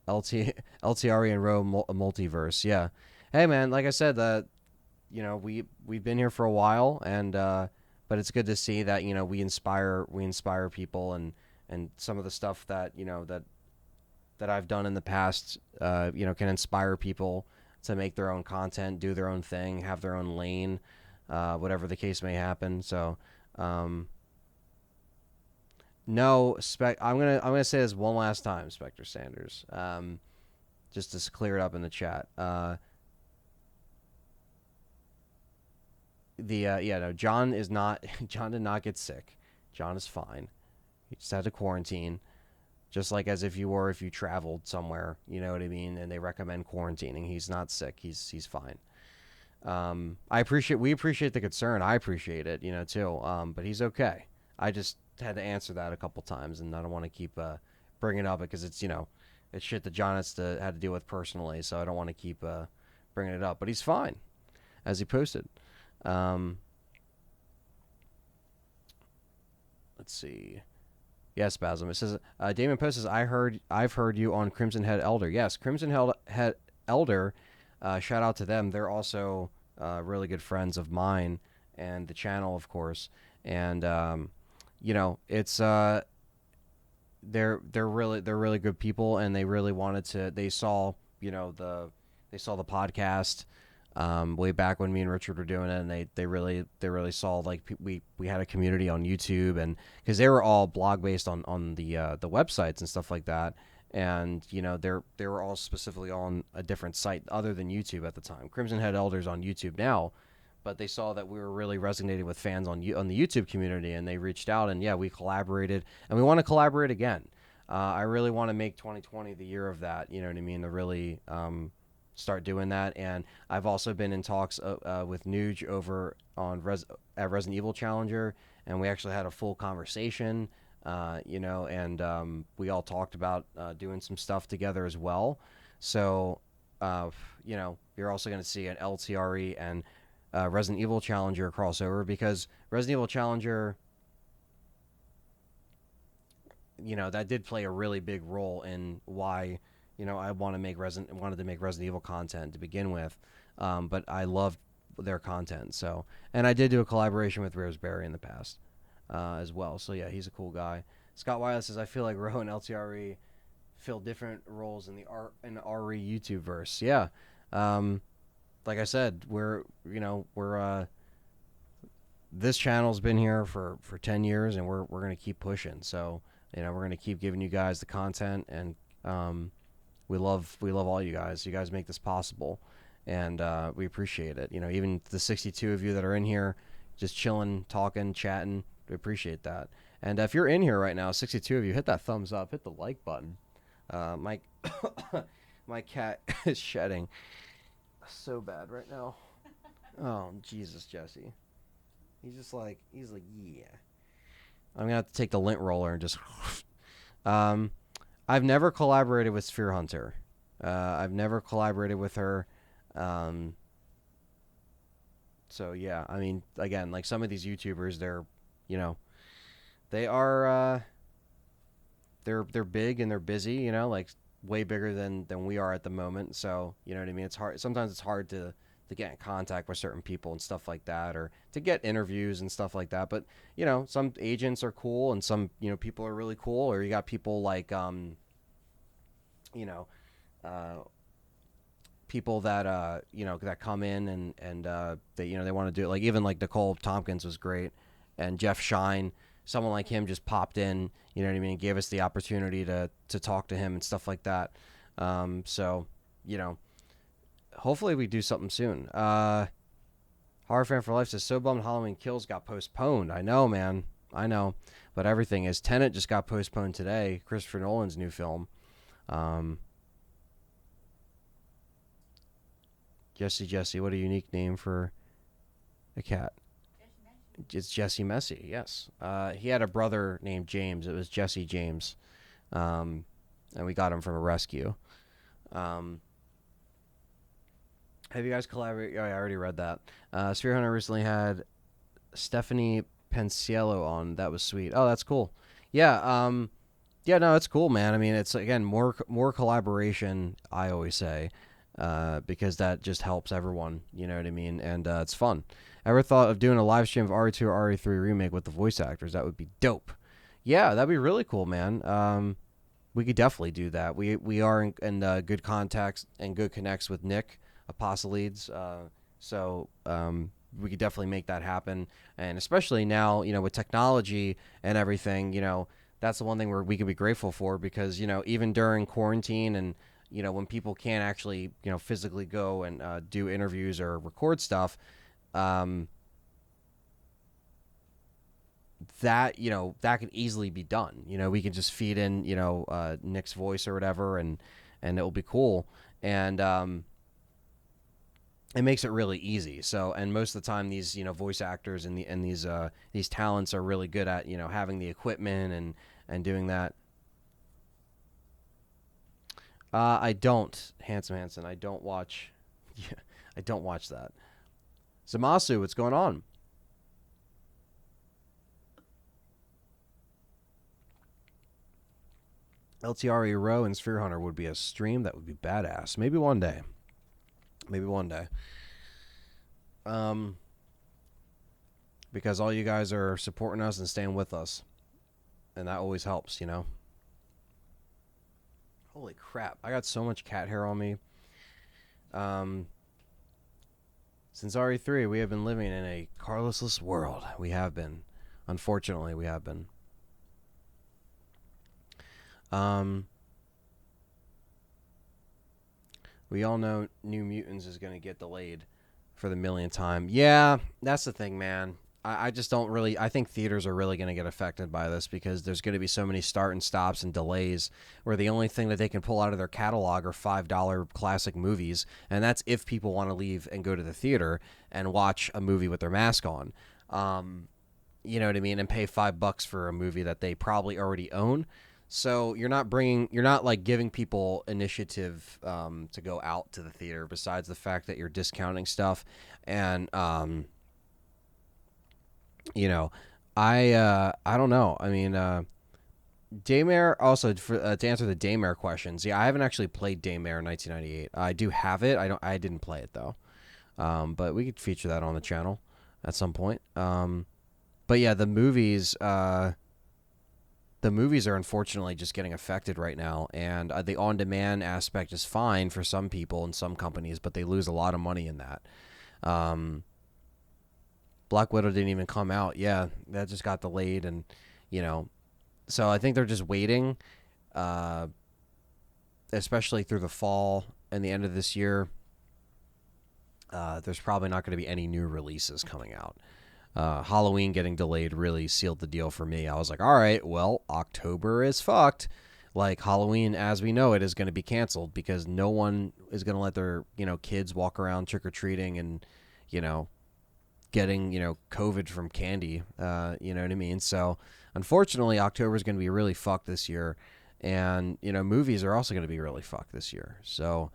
LTRE and Row multiverse. Yeah. Hey man, like I said, we've been here for a while, and but it's good to see that we inspire people, and some of the stuff that I've done in the past, can inspire people to make their own content, do their own thing, have their own lane, whatever the case may happen. So, no, I'm gonna say this one last time, Spectre Sanders, just to clear it up in the chat. No, John is not. John did not get sick. John is fine. He just had to quarantine, just like as if you were if you traveled somewhere. You know what I mean? And they recommend quarantining. He's not sick. He's fine. We appreciate the concern. I appreciate it, too. But he's okay. I just had to answer that a couple times, and I don't want to keep bringing it up because it's shit that John had to deal with personally. So I don't want to keep bringing it up. But he's fine, as he posted. Let's see. Yes, Spasm. It says Damon Post says I've heard you on Crimson Head Elder. Yes, Crimson Head Elder. Shout out to them. They're also really good friends of mine and the channel, of course. And it's they're really good people, and they really wanted to. They saw the podcast way back when me and Richard were doing it, and they really saw like we had a community on YouTube, and because they were all blog based on the websites and stuff like that. And they were all specifically on a different site other than YouTube at the time. Crimson Head Elders on YouTube now, but they saw that we were really resonating with fans on the YouTube community, and they reached out, and we collaborated, and we want to collaborate again. I really want to make 2020 the year of that. You know what I mean? To really start doing that. And I've also been in talks with Nuge over on at Resident Evil Challenger, and we actually had a full conversation. And we all talked about doing some stuff together as well. So, you're also going to see an LTRE and Resident Evil Challenger crossover, because Resident Evil Challenger, that did play a really big role in why, I wanted to make Resident Evil content to begin with. But I loved their content. So, and I did do a collaboration with Roseberry in the past. As well. So yeah, he's a cool guy. Scott Wiley says, I feel like Ro and LTRE fill different roles in the RE YouTube verse. Yeah. Like I said, we're this channel's been here for 10 years, and we're going to keep pushing. So, we're going to keep giving you guys the content, and we love all you guys. You guys make this possible, and we appreciate it. Even the 62 of you that are in here just chilling, talking, chatting, we appreciate that. And if you're in here right now, 62 of you, hit that thumbs up, hit the like button. My cat is shedding so bad right now. Oh, Jesus, Jesse. He's like, yeah. I'm gonna have to take the lint roller and just. I've never collaborated with Sphere Hunter. I've never collaborated with her. So yeah, I mean, again, like some of these YouTubers, they're they are they're big and they're busy, like way bigger than we are at the moment. So you know what I mean? It's hard. Sometimes it's hard to get in contact with certain people and stuff like that, or to get interviews and stuff like that. But some agents are cool, and some people are really cool, or you got people like people that that come in and they want to do it. Like even like Nicole Tompkins was great, and Jeff Shine, someone like him just popped in, you know what I mean, and gave us the opportunity to talk to him and stuff like that. So hopefully we do something soon. Horror Fan for Life says, so bummed Halloween Kills got postponed. I know, man, I know, but everything is. Tenet just got postponed today, Christopher Nolan's new film. Jesse, what a unique name for a cat. It's Jesse Messi, yes. He had a brother named James. It was Jesse James. And we got him from a rescue. Have you guys collaborated? Oh, yeah, I already read that. Sphere Hunter recently had Stephanie Pensiello on. That was sweet. Oh, that's cool. Yeah. Yeah. No, it's cool, man. I mean, it's again more collaboration. I always say, because that just helps everyone. You know what I mean? And it's fun. Ever thought of doing a live stream of RE2 or RE3 remake with the voice actors? That would be dope. Yeah, that'd be really cool, man. We could definitely do that. We are in good contacts and good connects with Nick Apostolides, so we could definitely make that happen. And especially now, with technology and everything, that's the one thing where we can be grateful for because even during quarantine and when people can't actually physically go and do interviews or record stuff. Um, that that could easily be done. We can just feed in Nick's voice or whatever, and it will be cool. And it makes it really easy. So, and most of the time, these voice actors and these talents are really good at having the equipment and doing that. I don't, Handsome Hanson. I don't watch. Yeah, I don't watch that. Zamasu, what's going on? LTRE Row and Sphere Hunter would be a stream that would be badass. Maybe one day. Maybe one day. Um, because all you guys are supporting us and staying with us, and that always helps. Holy crap! I got so much cat hair on me. Um, since RE3, we have been living in a Carlosless world. We have been, unfortunately, we have been. Um, we all know New Mutants is going to get delayed for the millionth time. Yeah, that's the thing, man. I just don't really. I think theaters are really going to get affected by this because there's going to be so many start and stops and delays where the only thing that they can pull out of their catalog are $5 classic movies. And that's if people want to leave and go to the theater and watch a movie with their mask on. You know what I mean? And pay $5 for a movie that they probably already own. So you're not like giving people initiative to go out to the theater. Besides the fact that you're discounting stuff, and you know, I don't know. I mean, Daymare also to answer the Daymare questions. Yeah, I haven't actually played Daymare 1998. I do have it. I didn't play it though. But we could feature that on the channel at some point. But yeah, the movies are unfortunately just getting affected right now, and the on-demand aspect is fine for some people and some companies, but they lose a lot of money in that. Um, Black Widow didn't even come out. Yeah, that just got delayed, and you know, so I think they're just waiting, uh, especially through the fall and the end of this year. There's probably not going to be any new releases coming out. Halloween getting delayed really sealed the deal for me. I was like, all right, well, October is fucked. Like Halloween as we know it is going to be canceled because no one is going to let their kids walk around trick or treating and you know getting COVID from candy. You know what I mean? So unfortunately, October is going to be really fucked this year, and movies are also going to be really fucked this year. So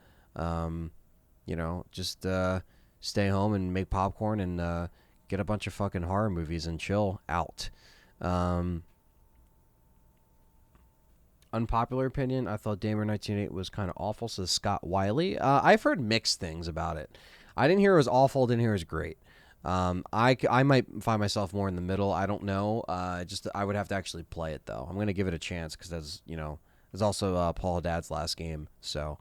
just stay home and make popcorn and get a bunch of fucking horror movies and chill out. Um, Unpopular opinion, I thought Damer 1988 was kind of awful, says Scott Wiley. I've heard mixed things about it. I didn't hear it was awful, didn't hear it was great. I might find myself more in the middle. I don't know. I would have to actually play it, though. I'm going to give it a chance because it's also Paul Haddad's last game. So,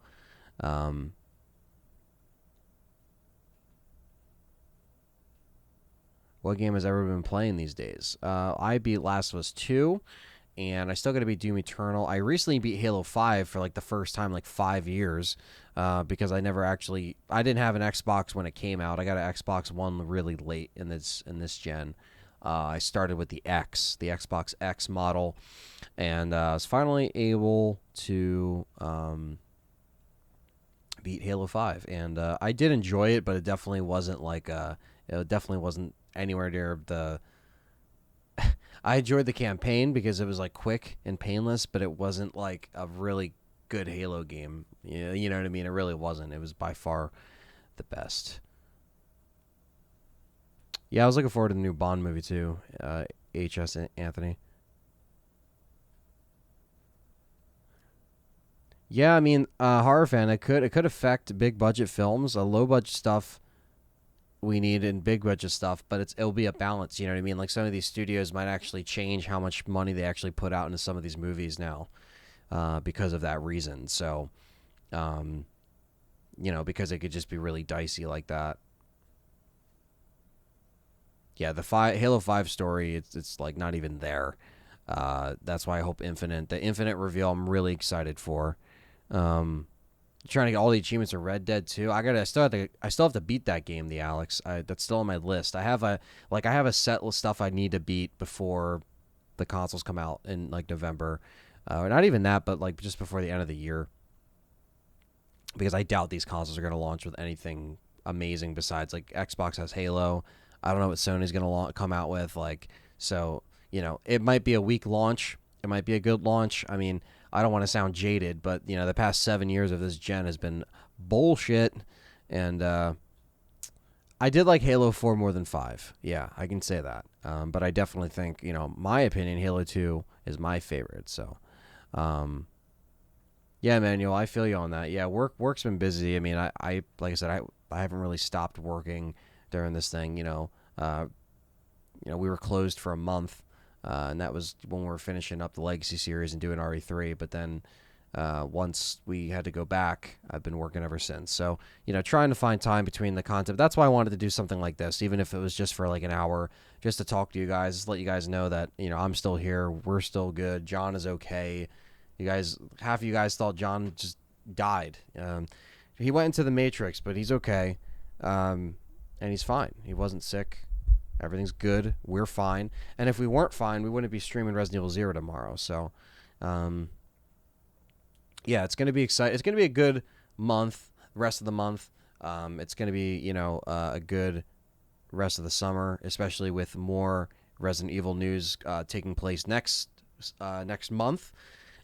what game has ever been playing these days? I beat Last of Us 2, and I still got to beat Doom Eternal. I recently beat Halo 5 for like the first time in like 5 years because I didn't have an Xbox when it came out. I got an Xbox One really late in this gen. I started with the Xbox X model, and I was finally able to beat Halo 5, and I did enjoy it, but it definitely wasn't anywhere near the. I enjoyed the campaign because it was like quick and painless, but it wasn't like a really good Halo game. You know what I mean? It really wasn't. It was by far the best. Yeah, I was looking forward to the new Bond movie too. HS Anthony. Yeah, I mean, horror fan. It could affect big budget films. A low budget stuff we need in big budget stuff, but it'll be a balance. You know what I mean? Like some of these studios might actually change how much money they actually put out into some of these movies now, because of that reason. So, um, because it could just be really dicey like that. Yeah, Halo 5 story, it's like not even there. That's why I hope the Infinite reveal, I'm really excited for. Um, Trying to get all the achievements in Red Dead 2. I still have to beat that game, the Alex. That's still on my list. I have a set list stuff I need to beat before the consoles come out in like November. Not even that, but like just before the end of the year, because I doubt these consoles are going to launch with anything amazing besides like Xbox has Halo. I don't know what Sony's going to come out with. Like, so, it might be a weak launch. It might be a good launch. I mean, I don't want to sound jaded, but, the past 7 years of this gen has been bullshit. And I did like Halo 4 more than 5. Yeah, I can say that. But I definitely think, my opinion, Halo 2 is my favorite. So, yeah, Manuel, I feel you on that. Yeah, work's been busy. I mean, I like I said, I haven't really stopped working during this thing. We were closed for a month, and that was when we were finishing up the Legacy series and doing RE3. But then once we had to go back, I've been working ever since. So, trying to find time between the content. That's why I wanted to do something like this, even if it was just for like an hour, just to talk to you guys, just let you guys know that, I'm still here. We're still good. John is okay. Half of you guys thought John just died. He went into the Matrix, but he's okay. And he's fine. He wasn't sick. Everything's good. We're fine. And if we weren't fine, we wouldn't be streaming Resident Evil 0 tomorrow. So, yeah, it's going to be exciting. It's going to be a good month, rest of the month. It's going to be, a good rest of the summer, especially with more Resident Evil news taking place next month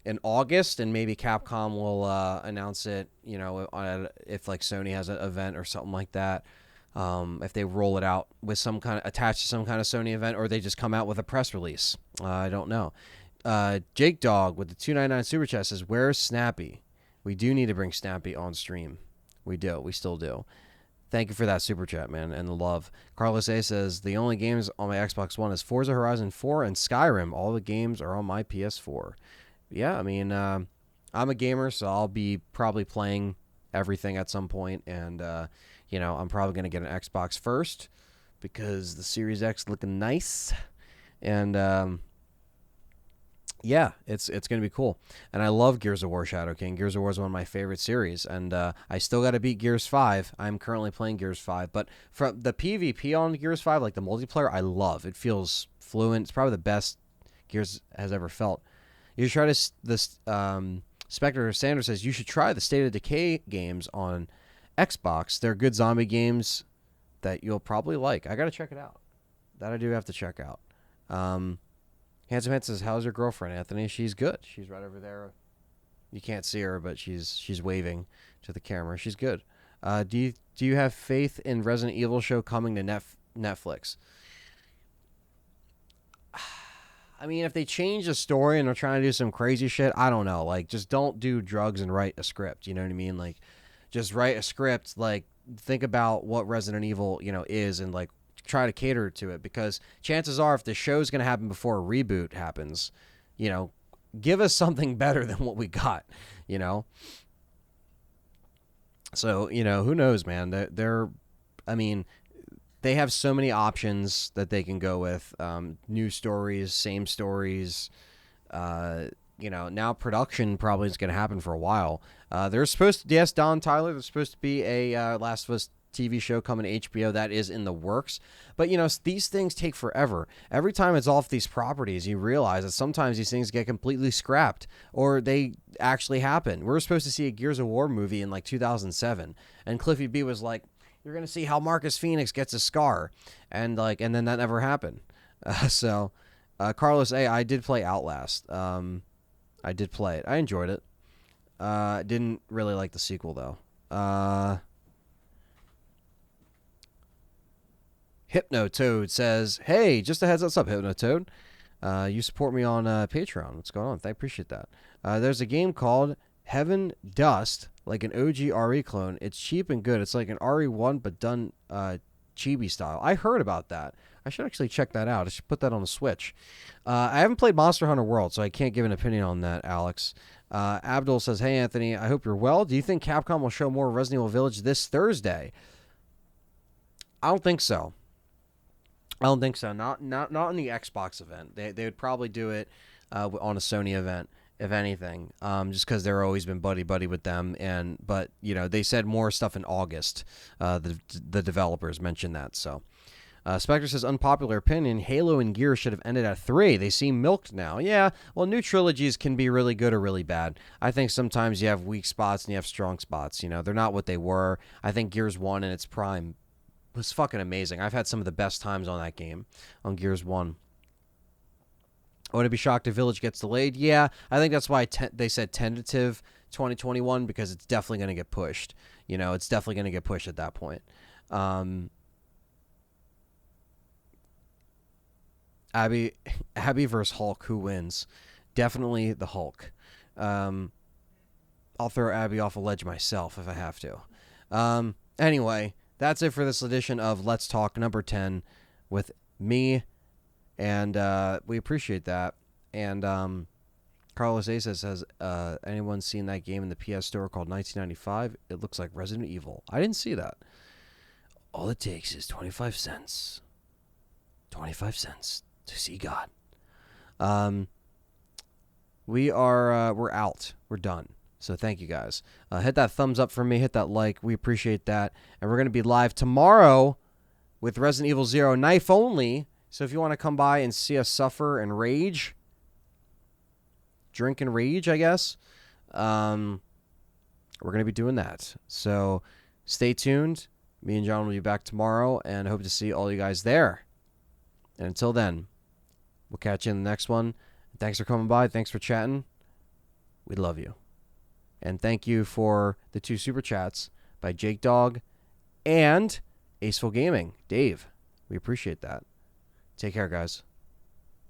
in August, and maybe Capcom will announce it, if like Sony has an event or something like that. If they roll it out with attached to some kind of Sony event, or they just come out with a press release. I don't know. Jake Dog with the 299 Super Chat says, "Where's Snappy? We do need to bring Snappy on stream. We do. We still do." Thank you for that Super Chat, man, and the love. Carlos A says, "The only games on my Xbox One is Forza Horizon 4 and Skyrim. All the games are on my PS4. Yeah, I mean, I'm a gamer, so I'll be probably playing everything at some point, and, I'm probably going to get an Xbox first because the Series X looking nice, and, yeah, it's going to be cool. And I love Gears of War Shadow King. Gears of War is one of my favorite series, and I still got to beat Gears 5. I'm currently playing Gears 5, but from the PvP on Gears 5, like the multiplayer, I love. It feels fluent. It's probably the best Gears has ever felt. You should try this. Spectre Sanders says you should try the State of Decay games on Xbox. They're good zombie games that you'll probably like. I got to check it out. That I do have to check out. Handsome Head says, "How's your girlfriend, Anthony?" She's good. She's right over there. You can't see her, but she's waving to the camera. She's good. Do you have faith in Resident Evil show coming to Netflix? I mean, if they change the story and they're trying to do some crazy shit, I don't know. Like, just don't do drugs and write a script. You know what I mean? Like, just write a script. Like, think about what Resident Evil, is, and like try to cater to it. Because chances are, if the show's going to happen before a reboot happens, give us something better than what we got. So who knows, man? I mean, they have so many options that they can go with. New stories, same stories. Now production probably is going to happen for a while. There's supposed to, yes, Don Tyler, there's supposed to be a Last of Us TV show coming to HBO that is in the works. But, these things take forever. Every time it's off these properties, you realize that sometimes these things get completely scrapped or they actually happen. We were supposed to see a Gears of War movie in like 2007, and Cliffy B was like, "You're going to see how Marcus Phoenix gets a scar." And then that never happened. Carlos A, I did play Outlast. I did play it. I enjoyed it. Didn't really like the sequel though. Hypnotoad says, hey, just a heads up. What's up, Hypnotoad? You support me on Patreon. What's going on? I appreciate that. There's a game called Heaven Dust, like an OG RE clone. It's cheap and good. It's like an RE1, but done chibi style. I heard about that. I should actually check that out. I should put that on the Switch. I haven't played Monster Hunter World, so I can't give an opinion on that, Alex. Abdul says, hey, Anthony, I hope you're well. Do you think Capcom will show more Resident Evil Village this Thursday? I don't think so. Not in the Xbox event. They would probably do it on a Sony event, if anything, just because they're always been buddy with them. But they said more stuff in August. The developers mentioned that. So, Spectre says, unpopular opinion: Halo and Gears should have ended at 3. They seem milked now. Yeah, well, new trilogies can be really good or really bad. I think sometimes you have weak spots and you have strong spots. They're not what they were. I think Gears 1 in its prime was fucking amazing. I've had some of the best times on that game, on Gears 1. I wouldn't be shocked if Village gets delayed. Yeah, I think that's why they said tentative 2021, because it's definitely going to get pushed. It's definitely going to get pushed at that point. Abby versus Hulk, who wins? Definitely the Hulk. I'll throw Abby off a ledge myself if I have to. Anyway, that's it for this edition of Let's Talk number 10 with me, and we appreciate that. And Carlos A says, has anyone seen that game in the PS Store called 1995? It looks like Resident Evil. I didn't see that. All it takes is 25 cents. 25 cents to see God. We're out. We're done. So thank you guys. Hit that thumbs up for me. Hit that like. We appreciate that. And we're going to be live tomorrow with Resident Evil 0 Knife Only. So if you want to come by and see us suffer and rage, drink and rage, I guess, we're going to be doing that. So stay tuned. Me and John will be back tomorrow, and hope to see all you guys there. And until then, we'll catch you in the next one. Thanks for coming by. Thanks for chatting. We love you. And thank you for the 2 super chats by Jake Dog and Aceful Gaming. Dave, we appreciate that. Take care, guys.